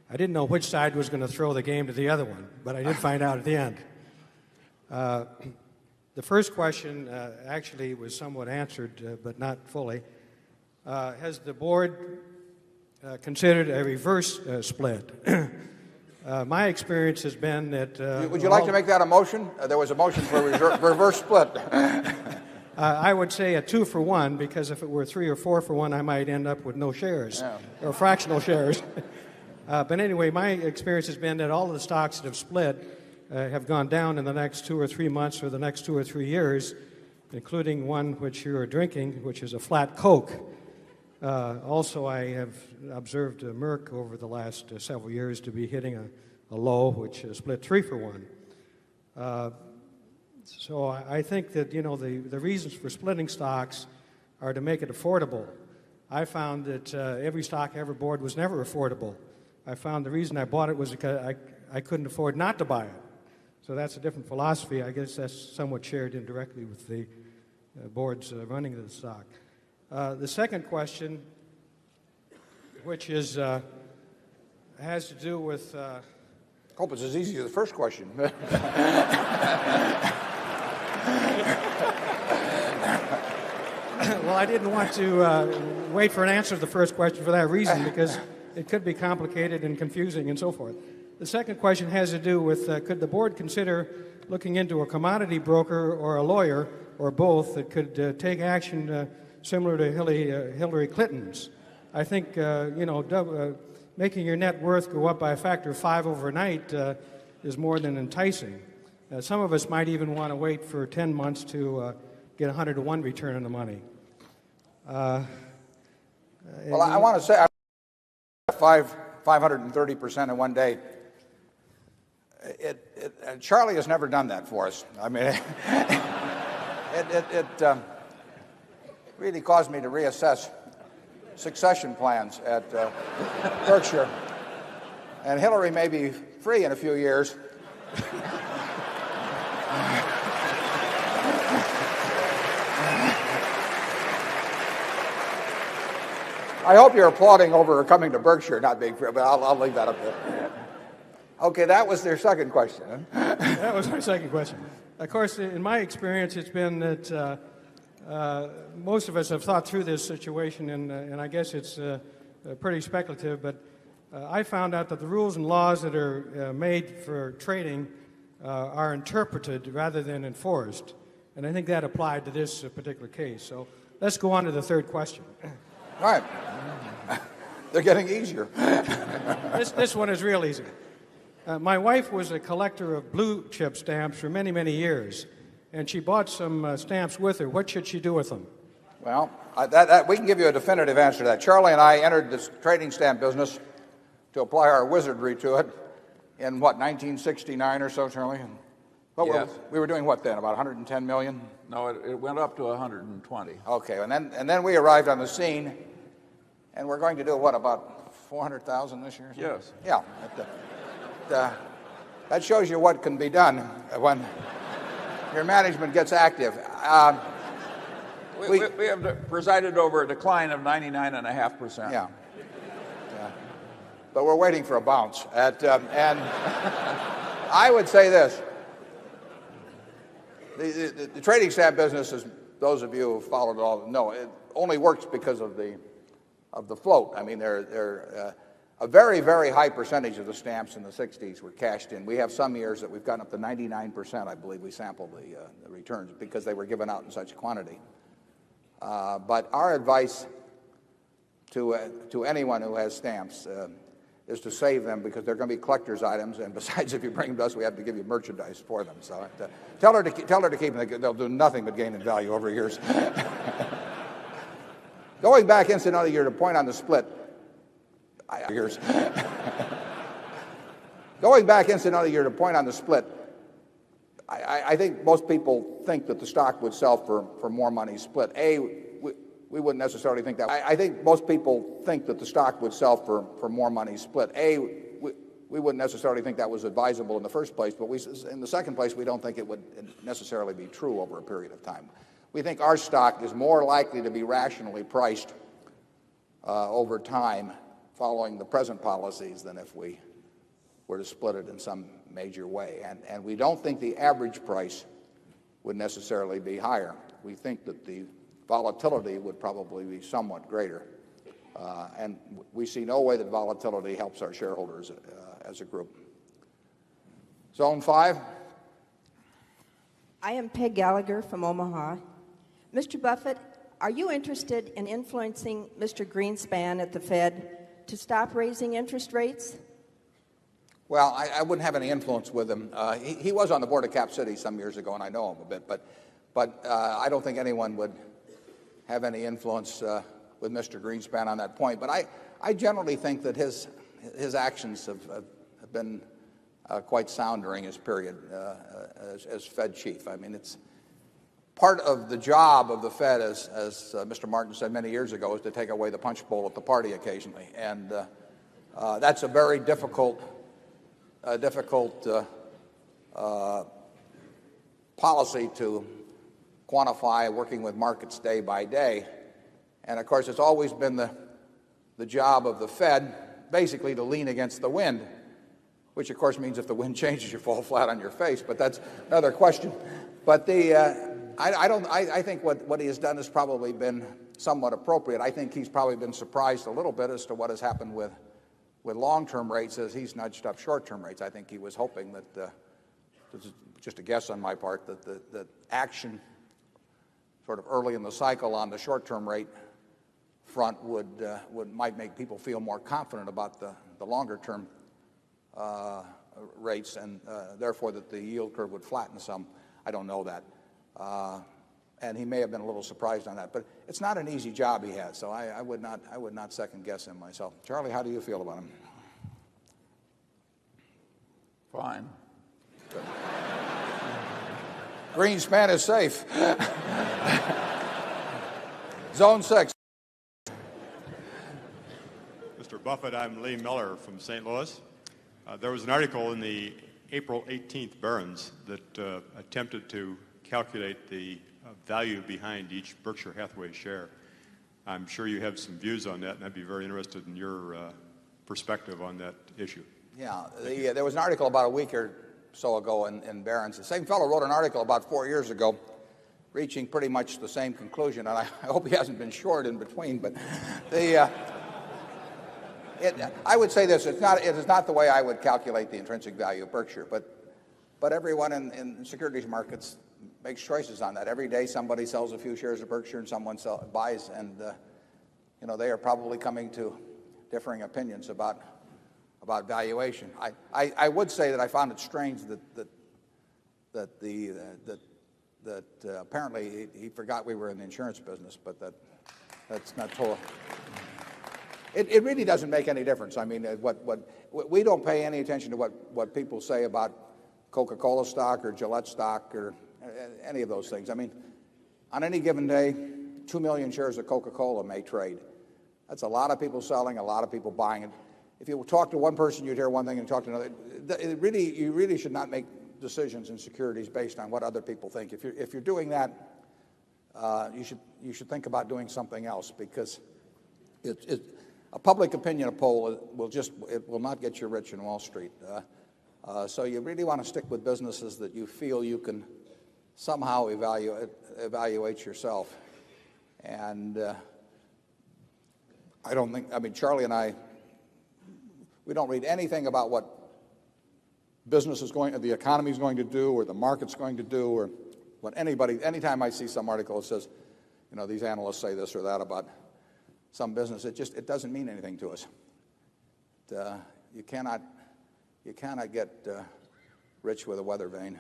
I didn't know which side was going to throw the game to the other one, but I did find out at the end. The first question actually was somewhat answered, but not fully. Has the board considered a reverse split? My experience has been that... Would you like to make that a motion? There was a motion for a reverse split. I would say a 2-for-1, because if it were 3 or 4-for-1, I might end up with no shares, or fractional shares. But anyway, my experience has been that all of the stocks that have split have gone down in the next 2 or 3 months or the next 2 or 3 years, including one which you are drinking, which is a flat Coke. Also, I have observed Merck over the last several years to be hitting a low, which split 3-for-1. So I think that, the reasons for splitting stocks are to make it affordable. I found that every stock I ever bought was never affordable. I found the reason I bought it was because I couldn't afford not to buy it. So that's a different philosophy. I guess that's somewhat shared indirectly with the board's running of the stock. The second question, which is has to do with... Hope it's as easy as the first question. Well, I didn't want to wait for an answer to the first question for that reason, because it could be complicated and confusing and so forth. The second question has to do with could the board consider looking into a commodity broker or a lawyer or both that could take action similar to Hillary Clinton's? I think, making your net worth go up by a factor of 5 overnight is more than enticing. Some of us might even want to wait for 10 months to get 100 to 1 return on the money. Well, I want to say 530% in one day. Charlie has never done that for us. I mean, it really caused me to reassess succession plans at Berkshire. And Hillary may be free in a few years. I hope you're applauding over her coming to Berkshire, not being free, but I'll leave that up there. Okay, that was their second question. Huh? That was my second question. Of course, in my experience, it's been that most of us have thought through this situation, and I guess it's pretty speculative, but I found out that the rules and laws that are made for trading are interpreted rather than enforced, and I think that applied to this particular case. So let's go on to the third question. All right. They're getting easier. This one is real easy. My wife was a collector of blue chip stamps for many, many years, and she bought some stamps with her. What should she do with them? Well, we can give you a definitive answer to that. Charlie and I entered this trading stamp business to apply our wizardry to it in, 1969 or so, Charlie? Yes. We were doing what then, about 110 million? No, it went up to 120. Okay, and then we arrived on the scene, and we're going to do what, about 400,000 this year? Yes. Yeah. That shows you what can be done when your management gets active. We have presided over a decline of 99.5%. Yeah. But we're waiting for a bounce. And I would say this. The trading stamp business, as those of you who followed it all know, it only works because of the float. I mean, a very, very high percentage of the stamps in the 60s were cashed in. We have some years that we've gotten up to 99%, I believe, we sampled the returns because they were given out in such quantity. But our advice to anyone who has stamps is to save them because they're going to be collector's items, and besides, if you bring them to us, we have to give you merchandise for them. So tell her to keep them. They'll do nothing but gain in value over years. Going back incidentally, you're to point on the split. Going back incidentally, you're to point on the split. I think most people think that the stock would sell for more money split. We wouldn't necessarily think that. I think most people think that the stock would sell for more money split. We wouldn't necessarily think that was advisable in the first place, but in the second place, we don't think it would necessarily be true over a period of time. We think our stock is more likely to be rationally priced over time following the present policies than if we were to split it in some major way. And we don't think the average price would necessarily be higher. We think that the volatility would probably be somewhat greater. And we see no way that volatility helps our shareholders as a group. Zone 5. I am Peg Gallagher from Omaha. Mr. Buffett, are you interested in influencing Mr. Greenspan at the Fed to stop raising interest rates? Well, I wouldn't have any influence with him. He was on the board of Cap City some years ago, and I know him a bit, but I don't think anyone would have any influence with Mr. Greenspan on that point. But I generally think that his actions have been quite sound during his period as Fed chief. I mean, it's part of the job of the Fed, as Mr. Martin said many years ago, is to take away the punch bowl at the party occasionally. And that's a very difficult policy to quantify, working with markets day by day. And of course, it's always been the job of the Fed basically to lean against the wind, which of course means if the wind changes, you fall flat on your face, but that's another question. But I think what he has done has probably been somewhat appropriate. I think he's probably been surprised a little bit as to what has happened with long-term rates as he's nudged up short-term rates. I think he was hoping that, this is just a guess on my part, that action sort of early in the cycle on the short-term rate front might make people feel more confident about the longer term rates, and therefore that the yield curve would flatten some. I don't know that. And he may have been a little surprised on that. But it's not an easy job he has, so I would not second guess him myself. Charlie, how do you feel about him? Fine. Greenspan is safe. Zone 6. Mr. Buffett, I'm Lee Miller from St. Louis. There was an article in the April 18th Barron's that attempted to calculate the value behind each Berkshire Hathaway share. I'm sure you have some views on that, and I'd be very interested in your perspective on that issue. Yeah, there was an article about a week or so ago in Barron's. The same fellow wrote an article about 4 years ago, reaching pretty much the same conclusion, and I hope he hasn't been short in between. But I would say this: it is not the way I would calculate the intrinsic value of Berkshire. But everyone in securities markets makes choices on that. Every day somebody sells a few shares of Berkshire and someone buys, and they are probably coming to differing opinions about valuation. I would say that I found it strange that apparently he forgot we were in the insurance business, but that's not total. It really doesn't make any difference. I mean, we don't pay any attention to what people say about Coca-Cola stock or Gillette stock or any of those things. I mean, on any given day, 2 million shares of Coca-Cola may trade. That's a lot of people selling, a lot of people buying it. If you talk to one person, you'd hear one thing, and talk to another. You really should not make decisions in securities based on what other people think. If you're doing that, you should think about doing something else, because a public opinion poll will not get you rich in Wall Street. So you really want to stick with businesses that you feel you can somehow evaluate yourself. And Charlie and I, we don't read anything about what the economy is going to do, or the market's going to do, or what anytime I see some article that says, these analysts say this or that about some business, it doesn't mean anything to us. You cannot get rich with a weather vane.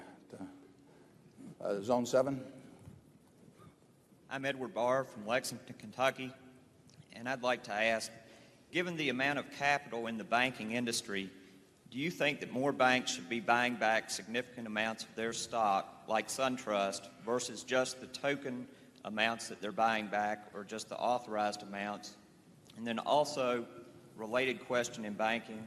Zone 7. I'm Edward Barr from Lexington, Kentucky, and I'd like to ask, given the amount of capital in the banking industry, do you think that more banks should be buying back significant amounts of their stock, like SunTrust, versus just the token amounts that they're buying back, or just the authorized amounts? And then also, related question in banking,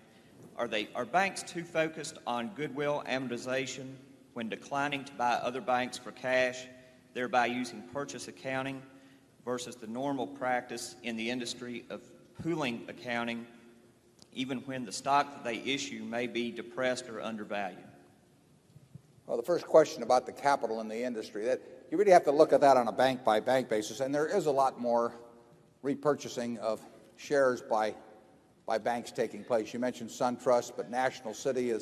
are banks too focused on goodwill amortization when declining to buy other banks for cash, thereby using purchase accounting, versus the normal practice in the industry of pooling accounting, even when the stock that they issue may be depressed or undervalued? Well, the first question about the capital in the industry, that you really have to look at that on a bank-by-bank basis, and there is a lot more repurchasing of shares by banks taking place. You mentioned SunTrust, but National City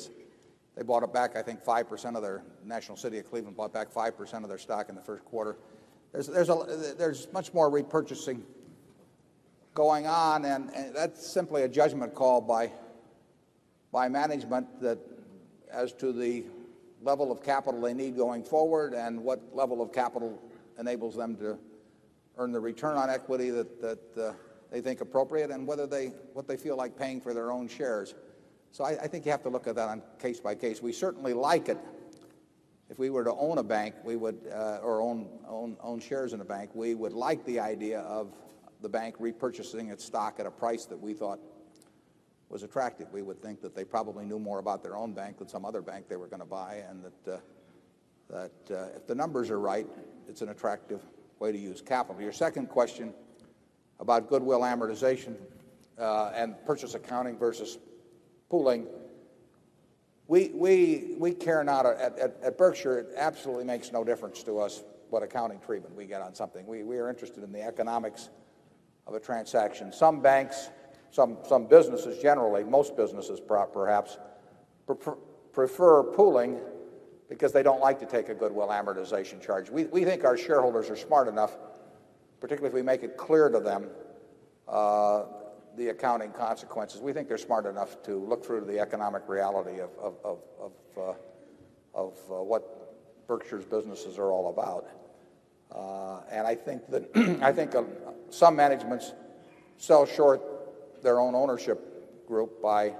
they bought it back, I think 5% of their, National City of Cleveland bought back 5% of their stock in the first quarter. There's much more repurchasing going on, and that's simply a judgment call by management as to the level of capital they need going forward, and what level of capital enables them to earn the return on equity that they think appropriate, and what they feel like paying for their own shares. So I think you have to look at that on case by case. We certainly like it. If we were to own a bank, we would, or own shares in a bank, we would like the idea of the bank repurchasing its stock at a price that we thought was attractive. We would think that they probably knew more about their own bank than some other bank they were going to buy, and that if the numbers are right, it's an attractive way to use capital. Your second question about goodwill amortization and purchase accounting versus pooling, we care not. At Berkshire, it absolutely makes no difference to us what accounting treatment we get on something. We are interested in the economics of a transaction. Some banks, some businesses generally, most businesses perhaps, prefer pooling because they don't like to take a goodwill amortization charge. We think our shareholders are smart enough, particularly if we make it clear to them the accounting consequences. We think they're smart enough to look through to the economic reality of what Berkshire's businesses are all about. And I think that some managements sell short their own ownership group by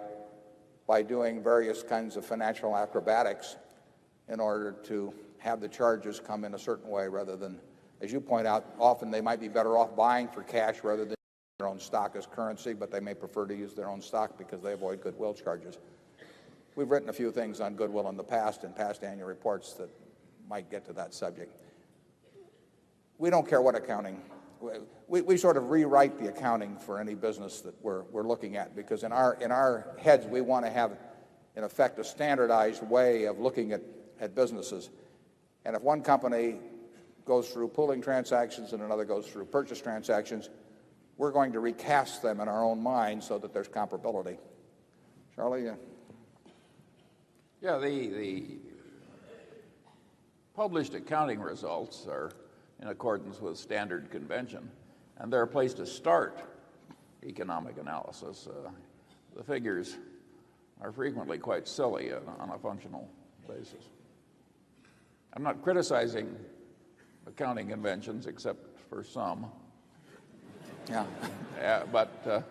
doing various kinds of financial acrobatics in order to have the charges come in a certain way rather than, as you point out, often they might be better off buying for cash rather than their own stock as currency, but they may prefer to use their own stock because they avoid goodwill charges. We've written a few things on goodwill in the past, in past annual reports that might get to that subject. We don't care what accounting. We sort of rewrite the accounting for any business that we're looking at, because in our heads we want to have, in effect, a standardized way of looking at businesses. And if one company goes through pooling transactions and another goes through purchase transactions, we're going to recast them in our own minds so that there's comparability. Charlie? Yeah, the published accounting results are in accordance with standard convention, and they're a place to start economic analysis. The figures are frequently quite silly on a functional basis. I'm not criticizing accounting conventions except for some. Yeah. But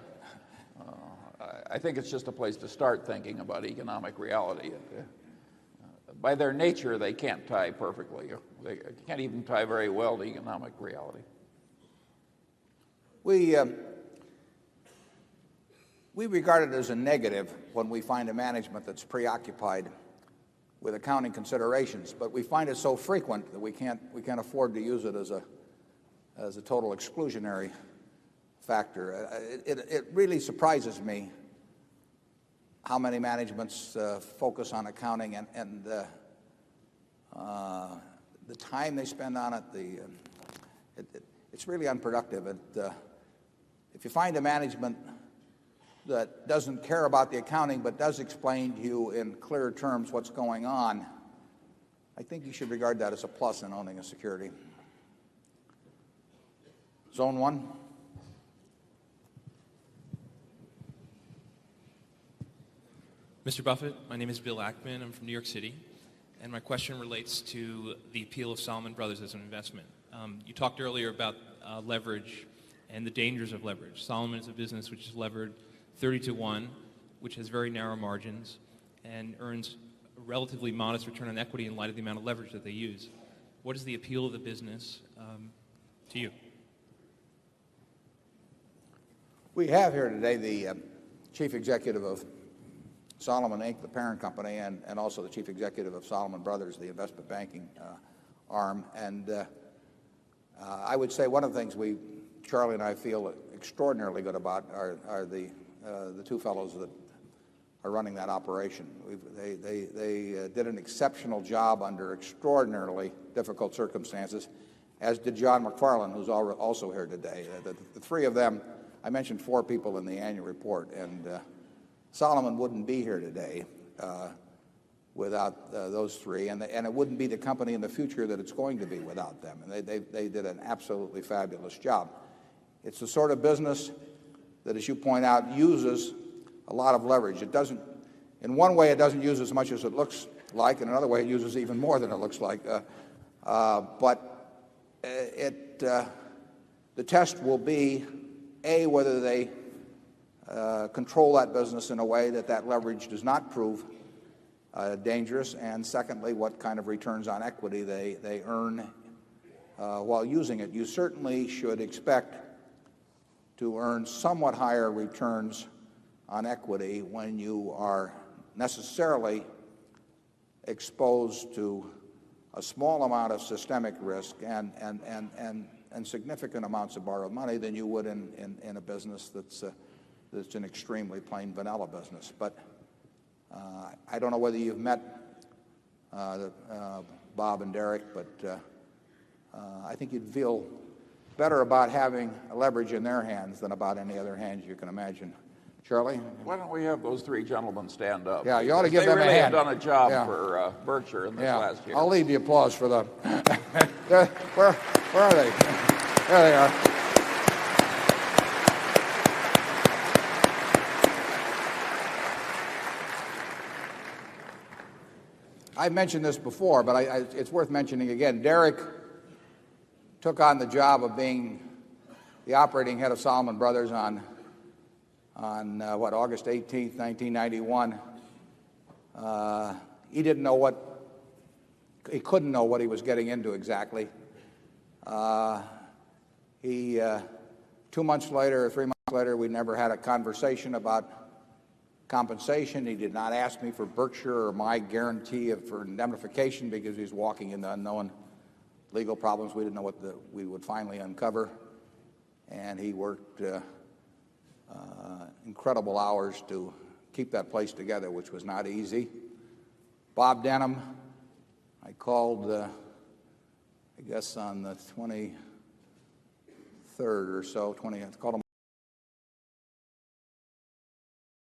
I think it's just a place to start thinking about economic reality. By their nature, they can't tie perfectly. They can't even tie very well to economic reality. We regard it as a negative when we find a management that's preoccupied with accounting considerations, but we find it so frequent that we can't afford to use it as a total exclusionary factor. It really surprises me how many managements focus on accounting and the time they spend on it. It's really unproductive. If you find a management that doesn't care about the accounting but does explain to you in clear terms what's going on, I think you should regard that as a plus in owning a security. Zone 1. Mr. Buffett, my name is Bill Ackman. I'm from New York City, and my question relates to the appeal of Salomon Brothers as an investment. You talked earlier about leverage and the dangers of leverage. Salomon is a business which is levered 30-1, which has very narrow margins and earns a relatively modest return on equity in light of the amount of leverage that they use. What is the appeal of the business to you? We have here today the chief executive of Salomon Inc., the parent company, and also the chief executive of Salomon Brothers, the investment banking arm. And I would say one of the things Charlie and I feel extraordinarily good about are the two fellows that are running that operation. They did an exceptional job under extraordinarily difficult circumstances, as did John McFarlane, who's also here today. The three of them, I mentioned 4 people in the annual report, and Salomon wouldn't be here today without those three, and it wouldn't be the company in the future that it's going to be without them. And they did an absolutely fabulous job. It's the sort of business that, as you point out, uses a lot of leverage. It doesn't, in one way, it doesn't use as much as it looks like, and another way, it uses even more than it looks like. But the test will be, A, whether they control that business in a way that leverage does not prove dangerous, and secondly, what kind of returns on equity they earn while using it. You certainly should expect to earn somewhat higher returns on equity when you are necessarily exposed to a small amount of systemic risk and significant amounts of borrowed money than you would in a business that's an extremely plain vanilla business. But I don't know whether you've met Bob and Derek, but I think you'd feel better about having leverage in their hands than about any other hands you can imagine. Charlie? Why don't we have those 3 gentlemen stand up? Yeah, you ought to give them a hand. They really have done a job for Berkshire in this last year. I'll leave the applause for them. Where are they? There they are. I mentioned this before, but it's worth mentioning again. Derek took on the job of being the operating head of Salomon Brothers on August 18th, 1991. He didn't know he couldn't know what he was getting into exactly. 2 months later or 3 months later, we never had a conversation about compensation. He did not ask me for Berkshire or my guarantee for indemnification because he was walking into unknown legal problems we didn't know what we would finally uncover. And he worked incredible hours to keep that place together, which was not easy. Bob Denham, I called, I guess on the 23rd or so, I called him